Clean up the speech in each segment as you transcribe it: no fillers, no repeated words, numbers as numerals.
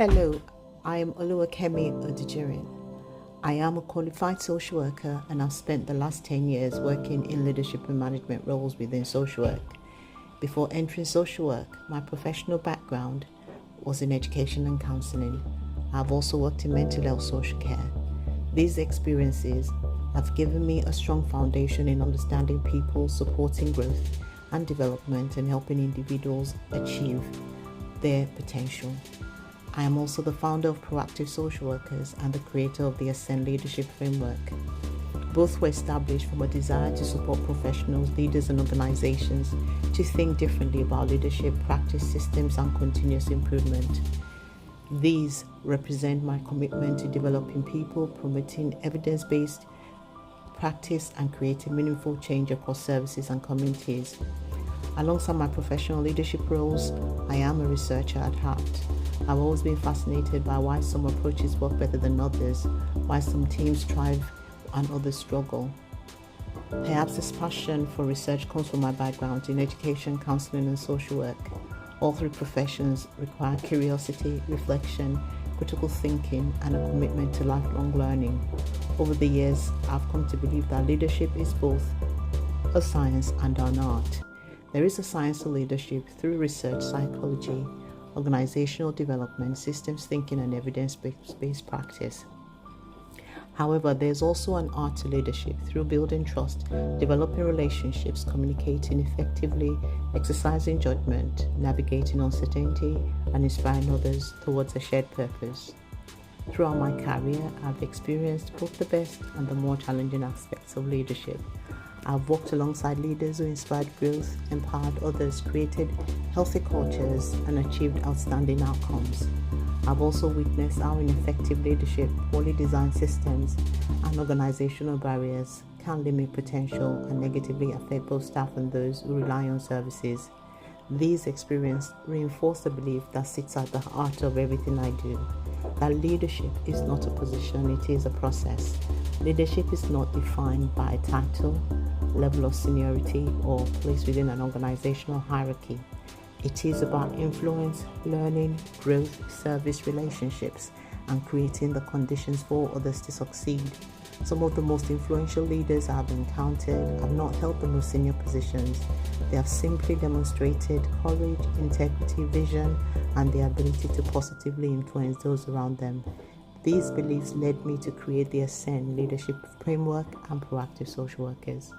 Hello, I am Oluwakemi Odijirin. I am a qualified social worker and I've spent the last 10 years working in leadership and management roles within social work. Before entering social work, my professional background was in education and counselling. I've also worked in mental health social care. These experiences have given me a strong foundation in understanding people, supporting growth and development, and helping individuals achieve their potential. I am also the founder of Proactive Social Workers and the creator of the Ascend Leadership Framework. Both were established from a desire to support professionals, leaders, and organizations to think differently about leadership, practice systems, and continuous improvement. These represent my commitment to developing people, promoting evidence-based practice, and creating meaningful change across services and communities. Alongside my professional leadership roles, I am a researcher at heart. I've always been fascinated by why some approaches work better than others, why some teams thrive and others struggle. Perhaps this passion for research comes from my background in education, counseling, and social work. All three professions require curiosity, reflection, critical thinking, and a commitment to lifelong learning. Over the years, I've come to believe that leadership is both a science and an art. There is a science of leadership through research, psychology, organizational development, systems thinking, and evidence-based practice. However, there's also an art to leadership through building trust, developing relationships, communicating effectively, exercising judgment, navigating uncertainty, and inspiring others towards a shared purpose. Throughout my career, I've experienced both the best and the more challenging aspects of leadership. I've worked alongside leaders who inspired growth, empowered others, created healthy cultures, and achieved outstanding outcomes. I've also witnessed how ineffective leadership, poorly designed systems, and organizational barriers can limit potential and negatively affect both staff and those who rely on services. These experiences reinforce the belief that sits at the heart of everything I do, that leadership is not a position, it is a process. Leadership is not defined by a title, level of seniority, or place within an organizational hierarchy. It is about influence, learning, growth, service relationships, and creating the conditions for others to succeed. Some of the most influential leaders I have encountered have not held the most senior positions. They have simply demonstrated courage, integrity, vision, and the ability to positively influence those around them. These beliefs led me to create the Ascend Leadership Framework and Proactive Social Workers.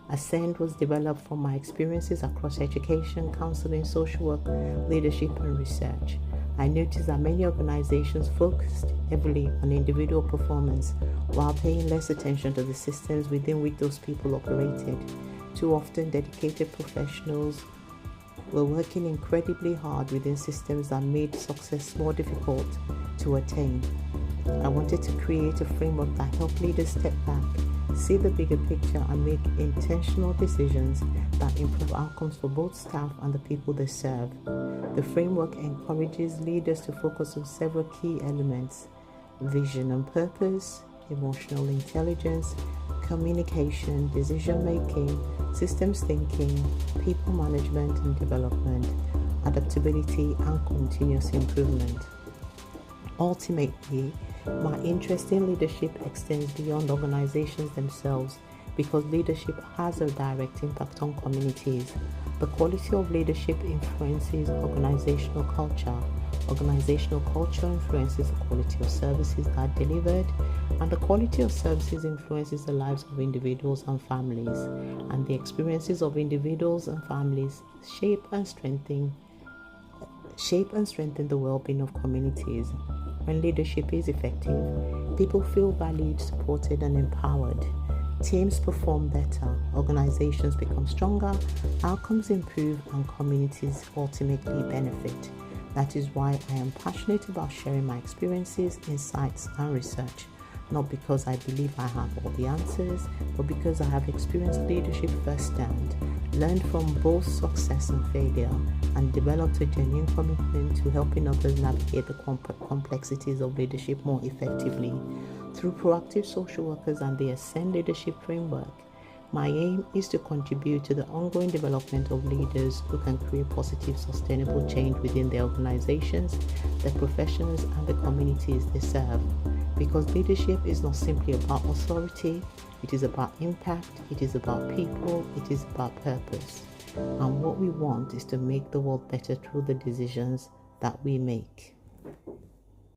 Ascend was developed from my experiences across education, counseling, social work, leadership, and research. I noticed that many organizations focused heavily on individual performance while paying less attention to the systems within which those people operated. Too often, dedicated professionals were working incredibly hard within systems that made success more difficult to attain. I wanted to create a framework that helped leaders step back, see the bigger picture, and make intentional decisions that improve outcomes for both staff and the people they serve. The framework encourages leaders to focus on several key elements: vision and purpose, emotional intelligence, communication, decision-making, systems thinking, people management and development, adaptability, and continuous improvement. Ultimately, my interest in leadership extends beyond organizations themselves because leadership has a direct impact on communities. The quality of leadership influences organizational culture. Organizational culture influences the quality of services that are delivered, and the quality of services influences the lives of individuals and families. And the experiences of individuals and families shape and strengthen the well-being of communities. When leadership is effective, people feel valued, supported, and empowered. Teams perform better, organizations become stronger, outcomes improve, and communities ultimately benefit. That is why I am passionate about sharing my experiences, insights, and research. Not because I believe I have all the answers, but because I have experienced leadership firsthand, learned from both success and failure, and developed a genuine commitment to helping others navigate the complexities of leadership more effectively. Through Proactive Social Workers and the Ascend Leadership Framework, My aim is to contribute to the ongoing development of leaders who can create positive, sustainable change within their organizations, their professions, and the communities they serve. Because leadership is not simply about authority, it is about impact, it is about people, it is about purpose. And what we want is to make the world better through the decisions that we make.